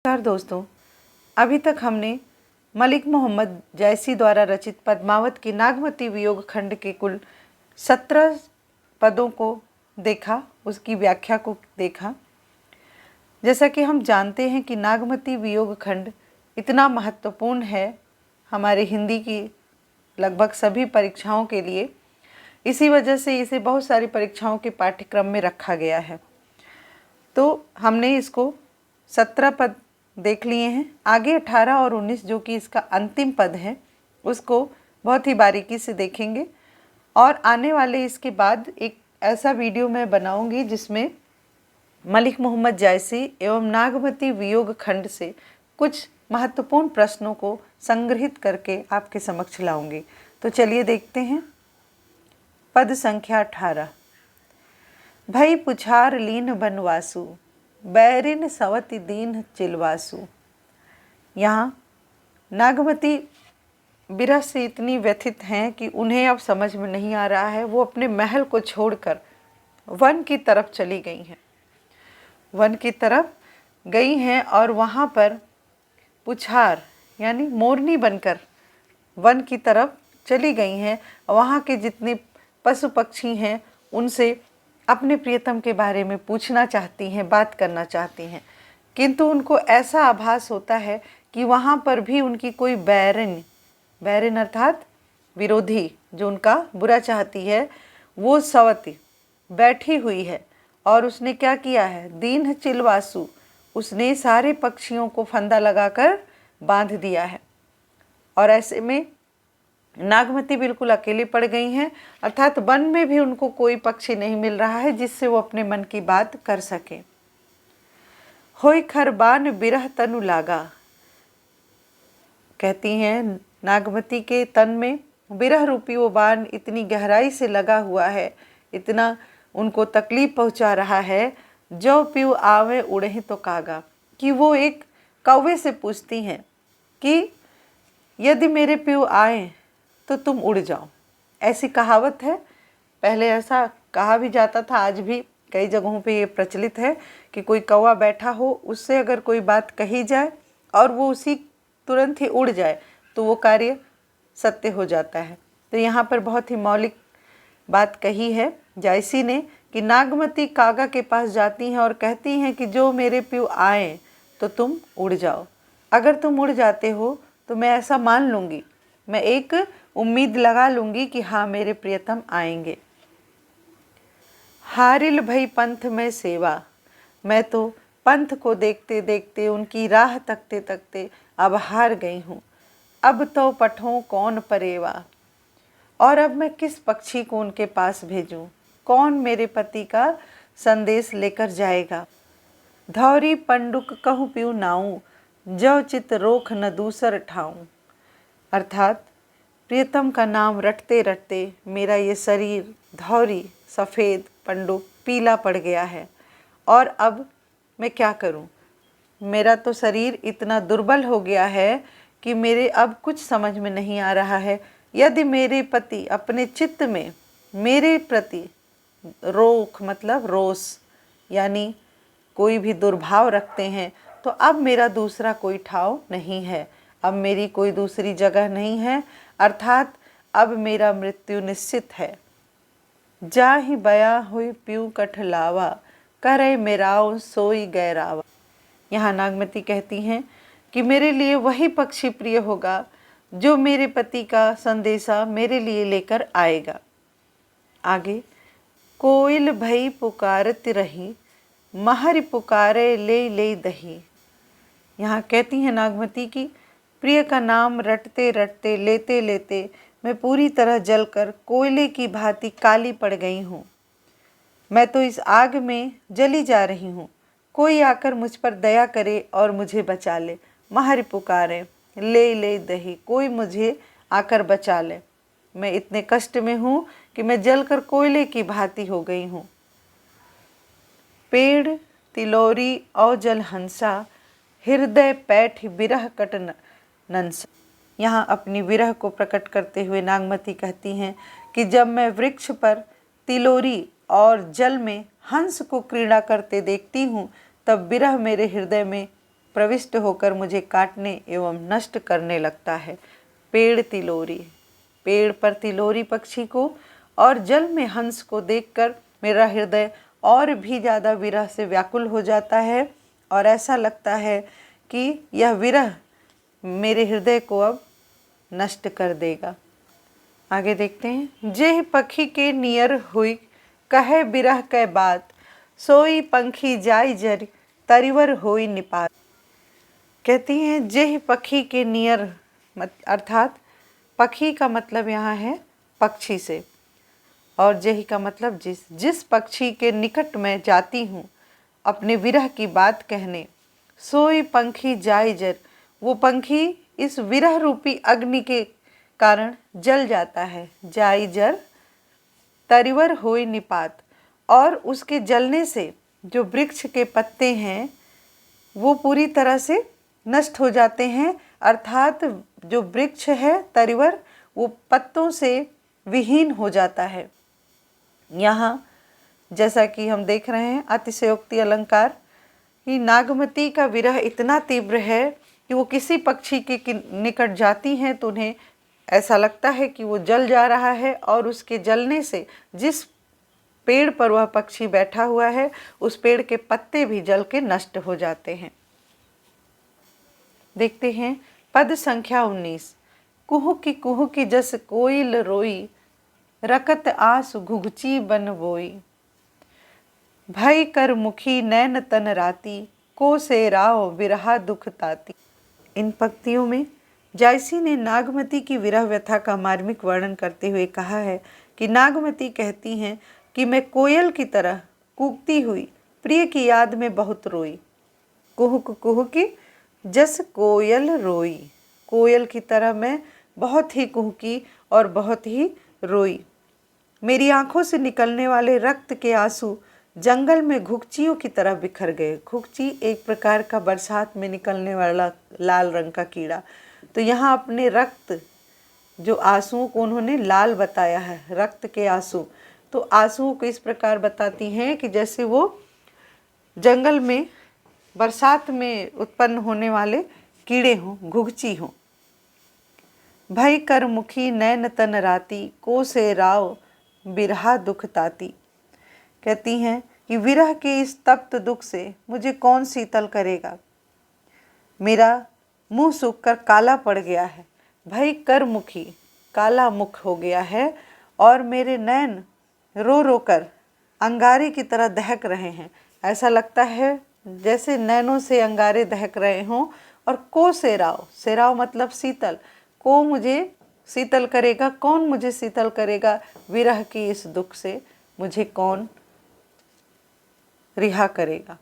नमस्कार दोस्तों, अभी तक हमने मलिक मोहम्मद जैसी द्वारा रचित पद्मावत की नागमती वियोग खंड के कुल 17 पदों को देखा, उसकी व्याख्या को देखा। जैसा कि हम जानते हैं कि नागमती वियोग खंड इतना महत्वपूर्ण है हमारे हिंदी की लगभग सभी परीक्षाओं के लिए, इसी वजह से इसे बहुत सारी परीक्षाओं के पाठ्यक्रम में रखा गया है। तो हमने इसको 17 पद देख लिए हैं। आगे 18 और 19 जो कि इसका अंतिम पद है उसको बहुत ही बारीकी से देखेंगे और आने वाले इसके बाद एक ऐसा वीडियो मैं बनाऊंगी जिसमें मलिक मोहम्मद जायसी एवं नागमती वियोग खंड से कुछ महत्वपूर्ण प्रश्नों को संग्रहित करके आपके समक्ष लाऊंगी। तो चलिए देखते हैं। पद संख्या 18। भई पुछार लीन बनवासु, बैरिन सवति दीन चिलवासु। यहाँ नागमती विरह से इतनी व्यथित हैं कि उन्हें अब समझ में नहीं आ रहा है। वो अपने महल को छोड़कर वन की तरफ चली गई हैं, वन की तरफ गई हैं और वहाँ पर पुछार यानी मोरनी बनकर वन की तरफ चली गई हैं। वहाँ के जितने पशु पक्षी हैं उनसे अपने प्रियतम के बारे में पूछना चाहती हैं, बात करना चाहती हैं, किंतु उनको ऐसा आभास होता है कि वहाँ पर भी उनकी कोई बैरिन अर्थात विरोधी जो उनका बुरा चाहती है, वो सवती बैठी हुई है। और उसने क्या किया है? दीन चिलवासु, उसने सारे पक्षियों को फंदा लगाकर बांध दिया है। और ऐसे में नागमती बिल्कुल अकेली पड़ गई हैं, अर्थात वन में भी उनको कोई पक्षी नहीं मिल रहा है जिससे वो अपने मन की बात कर सके। होय खरबान बिरह तनु लागा, कहती हैं नागमती के तन में बिरह रूपी वो बाण इतनी गहराई से लगा हुआ है, इतना उनको तकलीफ पहुंचा रहा है। जो पीऊ आवे उड़े तो कागा, कि वो एक कौवे से पूछती हैं कि यदि मेरे पीऊ आए तो तुम उड़ जाओ। ऐसी कहावत है, पहले ऐसा कहा भी जाता था, आज भी कई जगहों पे ये प्रचलित है कि कोई कौवा बैठा हो, उससे अगर कोई बात कही जाए और वो उसी तुरंत ही उड़ जाए तो वो कार्य सत्य हो जाता है। तो यहाँ पर बहुत ही मौलिक बात कही है जायसी ने कि नागमती कागा के पास जाती हैं और कहती हैं कि जो मेरे पीऊ आए तो तुम उड़ जाओ। अगर तुम उड़ जाते हो तो मैं ऐसा मान लूँगी, मैं एक उम्मीद लगा लूँगी कि हाँ मेरे प्रियतम आएंगे। हारिल भई पंथ में सेवा, मैं तो पंथ को देखते देखते उनकी राह तकते तकते अब हार गई हूँ। अब तो पठों कौन परेवा, और अब मैं किस पक्षी को उनके पास भेजूं? कौन मेरे पति का संदेश लेकर जाएगा? धौरी पंडुक कहूँ पीऊ नाऊं, जो चित रोख न दूसर ठाऊं। अर्थात प्रियतम का नाम रटते रटते मेरा ये शरीर धौरी सफ़ेद पंडुक पीला पड़ गया है, और अब मैं क्या करूं? मेरा तो शरीर इतना दुर्बल हो गया है कि मेरे अब कुछ समझ में नहीं आ रहा है। यदि मेरे पति अपने चित्त में मेरे प्रति रोख मतलब रोष यानी कोई भी दुर्भाव रखते हैं तो अब मेरा दूसरा कोई ठाव नहीं है, अब मेरी कोई दूसरी जगह नहीं है, अर्थात अब मेरा मृत्यु निश्चित है। जा ही बया हुई पीऊ कठलावा, करे मेराव सोई गैरावा। यहाँ नागमती कहती हैं कि मेरे लिए वही पक्षी प्रिय होगा जो मेरे पति का संदेशा मेरे लिए लेकर आएगा। आगे, कोयल भई पुकारत रही, महर पुकारे ले ले दही। यहाँ कहती हैं नागमती की प्रिय का नाम रटते रटते लेते लेते मैं पूरी तरह जलकर कोयले की भांति काली पड़ गई हूँ। मैं तो इस आग में जली जा रही हूँ। कोई आकर मुझ पर दया करे और मुझे बचा ले। महर पुकारे ले ले दही, कोई मुझे आकर बचा ले। मैं इतने कष्ट में हूँ कि मैं जलकर कोयले की भांति हो गई हूँ। पेड़ तिलोरी औ जल हंसा, हृदय पैठ बिरह कट नंसा। यहाँ अपनी विरह को प्रकट करते हुए नागमती कहती हैं कि जब मैं वृक्ष पर तिलोरी और जल में हंस को क्रीड़ा करते देखती हूँ तब विरह मेरे हृदय में प्रविष्ट होकर मुझे काटने एवं नष्ट करने लगता है। पेड़ तिलोरी, पेड़ पर तिलोरी पक्षी को और जल में हंस को देखकर मेरा हृदय और भी ज़्यादा विरह से व्याकुल हो जाता है और ऐसा लगता है कि यह विरह मेरे हृदय को अब नष्ट कर देगा। आगे देखते हैं। जेह पखी के नियर हुई कहे बिरह कै बात, सोई पंखी जाई जर तरिवर होई निपात। कहती हैं जेह पखी के नियर, अर्थात पखी का मतलब यहाँ है पक्षी से, और जेह का मतलब जिस पक्षी के निकट मैं जाती हूँ अपने विरह की बात कहने, सोई पंखी जाई जर, वो पंखी इस विरह रूपी अग्नि के कारण जल जाता है। जाई जर तरिवर होई निपात, और उसके जलने से जो वृक्ष के पत्ते हैं वो पूरी तरह से नष्ट हो जाते हैं, अर्थात जो वृक्ष है तरिवर वो पत्तों से विहीन हो जाता है। यहाँ जैसा कि हम देख रहे हैं अतिशयोक्ति अलंकार कि नागमती का विरह इतना तीव्र है कि वो किसी पक्षी के निकट जाती हैं तो उन्हें ऐसा लगता है कि वो जल जा रहा है, और उसके जलने से जिस पेड़ पर वह पक्षी बैठा हुआ है उस पेड़ के पत्ते भी जल के नष्ट हो जाते हैं। देखते हैं पद संख्या 19। कुहू की जस कोयल रोई, रकत आस घुघची बन बोई, भय कर मुखी नैन तन राती, को से राव विरहा दुख ताती। इन पंक्तियों में जायसी ने नागमती की विरह व्यथा का मार्मिक वर्णन करते हुए कहा है कि नागमती कहती हैं कि मैं कोयल की तरह कूकती हुई प्रिय की याद में बहुत रोई। कुहुकी जस कोयल रोई, कोयल की तरह मैं बहुत ही कुहकी और बहुत ही रोई। मेरी आंखों से निकलने वाले रक्त के आंसू जंगल में घुघचियों की तरह बिखर गए। घुघची एक प्रकार का बरसात में निकलने वाला लाल रंग का कीड़ा। तो यहाँ अपने रक्त जो आंसुओं को उन्होंने लाल बताया है, रक्त के आंसू। तो आंसुओं को इस प्रकार बताती हैं कि जैसे वो जंगल में बरसात में उत्पन्न होने वाले कीड़े हों, घुघची हों। भय कर मुखी नैन तन राती, को से राव बिरहा दुख ताती। कहती हैं कि विरह के इस तप्त दुख से मुझे कौन शीतल करेगा। मेरा मुंह सूख कर काला पड़ गया है। भय कर मुखी, काला मुख हो गया है, और मेरे नैन रो रो कर अंगारे की तरह दहक रहे हैं। ऐसा लगता है जैसे नैनों से अंगारे दहक रहे हों। और को सेराव, सेराव मतलब शीतल, को मुझे शीतल करेगा, कौन मुझे शीतल करेगा। विरह की इस दुख से मुझे कौन रिहा करेगा।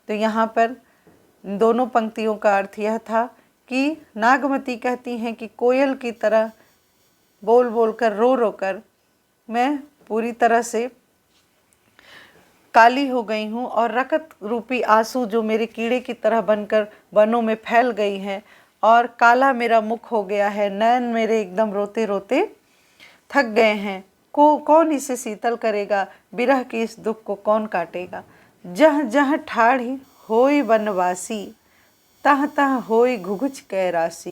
तो यहाँ पर दोनों पंक्तियों का अर्थ यह था कि नागमती कहती हैं कि कोयल की तरह बोल बोल कर रो रो कर मैं पूरी तरह से काली हो गई हूँ, और रकत रूपी आंसू जो मेरे कीड़े की तरह बनकर वनों में फैल गई हैं, और काला मेरा मुख हो गया है। नैन मेरे एकदम रोते रोते थक गए हैं। कौन इसे शीतल करेगा। विरह के इस दुख को कौन काटेगा। जह जह ठाढ़ी होई वनवासी, तह तह होई घुघुच कै राशि।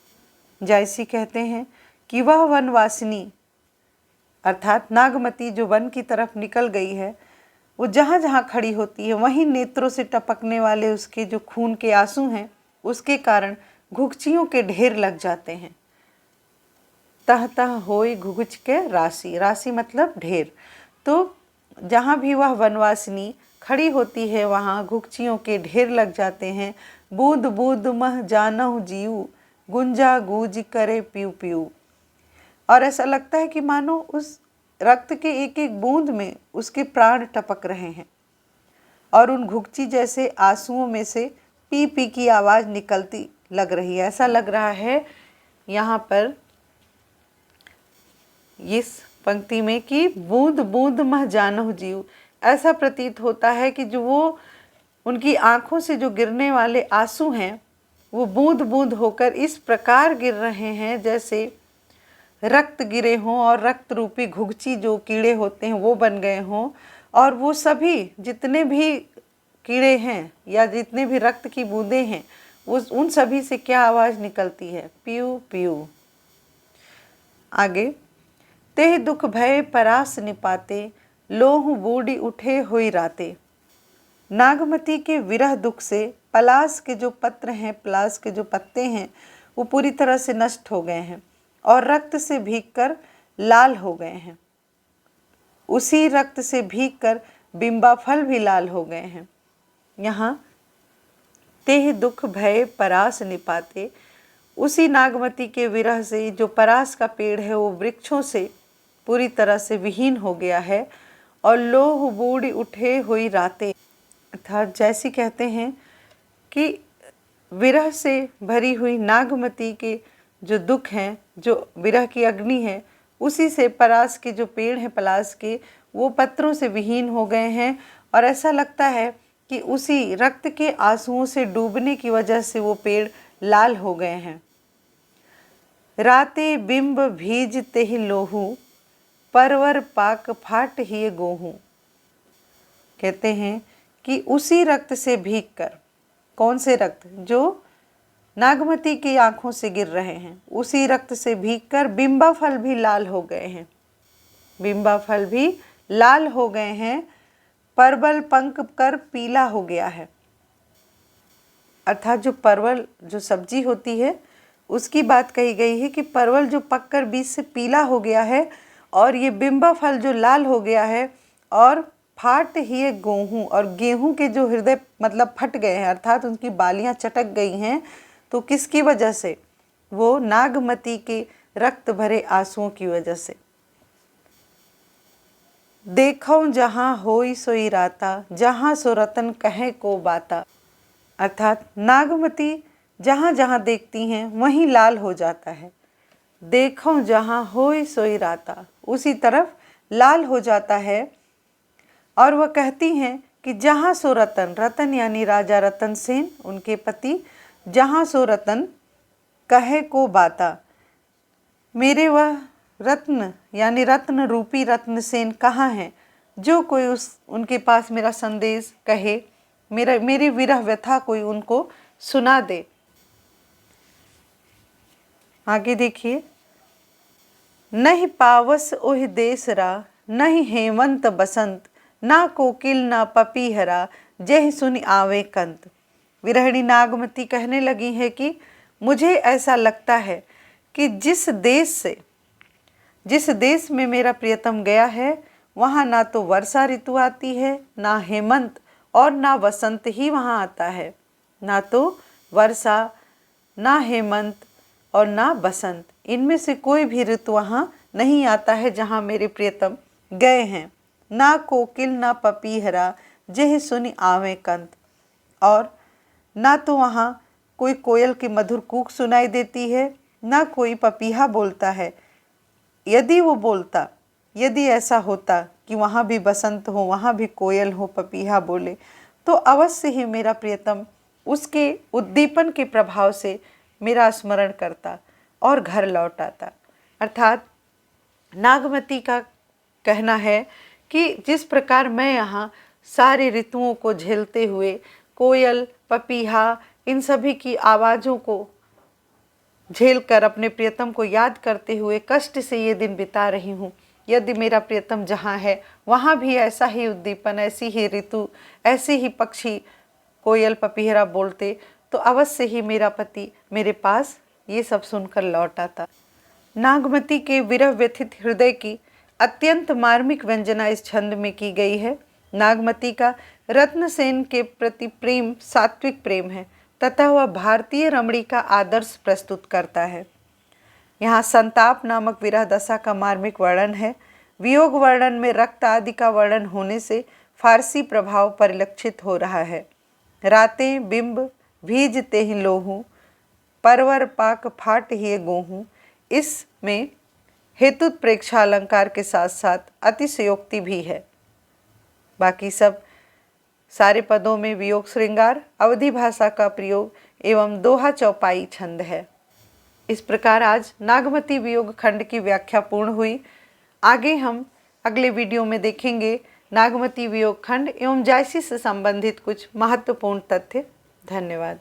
जायसी कहते हैं कि वह वनवासिनी अर्थात नागमती जो वन की तरफ निकल गई है, वो जहाँ जहाँ खड़ी होती है वहीं नेत्रों से टपकने वाले उसके जो खून के आंसू हैं उसके कारण घुघचियों के ढेर लग जाते हैं। तह तह होई घुघुच के राशि, राशि मतलब ढेर। तो जहाँ भी वह वनवासिनी खड़ी होती है वहाँ घुघचियों के ढेर लग जाते हैं। बूंद बूंद मह जानहु जीव, गुंजा गूंज करे पीऊ पीऊ। और ऐसा लगता है कि मानो उस रक्त के एक एक बूंद में उसके प्राण टपक रहे हैं, और उन घुघची जैसे आंसुओं में से पी पी की आवाज़ निकलती लग रही है। ऐसा लग रहा है यहाँ पर इस पंक्ति में कि बूंद बूंद मह जानहु जीव। ऐसा प्रतीत होता है कि जो वो उनकी आंखों से जो गिरने वाले आंसू हैं वो बूंद बूंद होकर इस प्रकार गिर रहे हैं जैसे रक्त गिरे हों, और रक्त रूपी घुघची जो कीड़े होते हैं वो बन गए हों। और वो सभी जितने भी कीड़े हैं या जितने भी रक्त की बूंदें हैं उन सभी से क्या आवाज़ निकलती है? PU PU. आगे, तेह दुख भय परास निपाते, लोह बूढ़ी उठे हुई राते। नागमती के विरह दुख से पलास के जो पत्र हैं, पलास के जो पत्ते हैं, वो पूरी तरह से नष्ट हो गए हैं और रक्त से भीगकर लाल हो गए हैं। उसी रक्त से भीगकर बिंबा फल भी लाल हो गए हैं। यहाँ तेह दुख भय परास निपाते, उसी नागमती के विरह से जो परास का पेड़ है वो वृक्षों से पूरी तरह से विहीन हो गया है। और लोह बूढ़ी उठे हुई रातें, अर्थात जैसी कहते हैं कि विरह से भरी हुई नागमती के जो दुख हैं, जो विरह की अग्नि है, उसी से परास के जो पेड़ हैं पलास के, वो पत्रों से विहीन हो गए हैं। और ऐसा लगता है कि उसी रक्त के आंसुओं से डूबने की वजह से वो पेड़ लाल हो गए हैं। राते बिंब भीजते ही लोहू, परवर पाक फाट ही गोहू। कहते हैं कि उसी रक्त से भीगकर, कौन से रक्त? जो नागमती की आंखों से गिर रहे हैं, उसी रक्त से भीगकर बिंबा फल भी लाल हो गए हैं। बिंबा फल भी लाल हो गए हैं, परवल पंक कर पीला हो गया है। अर्थात जो परवल, जो सब्जी होती है, उसकी बात कही गई है कि परवल जो पककर बीज से पीला हो गया है और ये बिंबा फल जो लाल हो गया है। और फाट ही गेहूँ, और गेहूँ के जो हृदय मतलब फट गए हैं, अर्थात उनकी बालियां चटक गई हैं। तो किसकी वजह से? वो नागमती के रक्त भरे आंसुओं की वजह से। देखो जहाँ होई सोई राता, जहाँ सो रतन कहे को बाता। अर्थात नागमती जहाँ जहाँ देखती हैं वहीं लाल हो जाता है। देखो जहाँ होई सोई राता, उसी तरफ लाल हो जाता है। और वह कहती हैं कि जहाँ सो रतन, रतन यानी राजा रतन सेन, उनके पति, जहाँ सो रतन कहे को बाता, मेरे वह रत्न यानी रत्न रूपी रत्न सेन कहाँ हैं, जो कोई उनके पास मेरा संदेश कहे, मेरी विरह व्यथा कोई उनको सुना दे। आगे देखिए, नहीं पावस ओह देसरा, नहीं हेमंत बसंत, ना कोकिल ना पपीहरा, जय सुनि आवे कंत। विरहिणी नागमती कहने लगी है कि मुझे ऐसा लगता है कि जिस देश में मेरा प्रियतम गया है, वहाँ ना तो वर्षा ऋतु आती है, ना हेमंत और ना वसंत ही वहाँ आता है। ना तो वर्षा, ना हेमंत और ना बसंत, इनमें से कोई भी ऋतु वहाँ नहीं आता है जहाँ मेरे प्रियतम गए हैं। ना कोकिल ना पपीहरा, जेह सुनि आवे कंत, और ना तो वहाँ कोई कोयल की मधुर कूक सुनाई देती है, ना कोई पपीहा बोलता है। यदि ऐसा होता कि वहाँ भी बसंत हो, वहाँ भी कोयल हो, पपीहा बोले, तो अवश्य ही मेरा प्रियतम उसके उद्दीपन के प्रभाव से मेरा स्मरण करता और घर लौट आता। अर्थात नागमती का कहना है कि जिस प्रकार मैं यहाँ सारे ऋतुओं को झेलते हुए कोयल, पपीहा, इन सभी की आवाज़ों को झेलकर अपने प्रियतम को याद करते हुए कष्ट से ये दिन बिता रही हूँ, यदि मेरा प्रियतम जहाँ है वहाँ भी ऐसा ही उद्दीपन, ऐसी ही ऋतु, ऐसे ही पक्षी कोयल पपीहरा बोलते, तो अवश्य ही मेरा पति मेरे पास ये सब सुनकर लौट आता। नागमती के विरह व्यथित हृदय की अत्यंत मार्मिक व्यंजना इस छंद में की गई है। नागमती का रत्नसेन के प्रति प्रेम सात्विक प्रेम है तथा वह भारतीय रमणी का आदर्श प्रस्तुत करता है। यहाँ संताप नामक विरह दशा का मार्मिक वर्णन है। वियोग वर्णन में रक्त आदि का वर्णन होने से फारसी प्रभाव परिलक्षित हो रहा है। रातें बिंब भीजते ही लोहू, परवर पाक फाट ही गोहूँ, इसमें हेतुत प्रेक्षा अलंकार के साथ साथ अतिशयोक्ति भी है। बाकी सब सारे पदों में वियोग श्रृंगार, अवधि भाषा का प्रयोग एवं दोहा चौपाई छंद है। इस प्रकार आज नागमती वियोग खंड की व्याख्या पूर्ण हुई। आगे हम अगले वीडियो में देखेंगे नागमती वियोग खंड एवं जायसी से संबंधित कुछ महत्वपूर्ण तथ्य। धन्यवाद।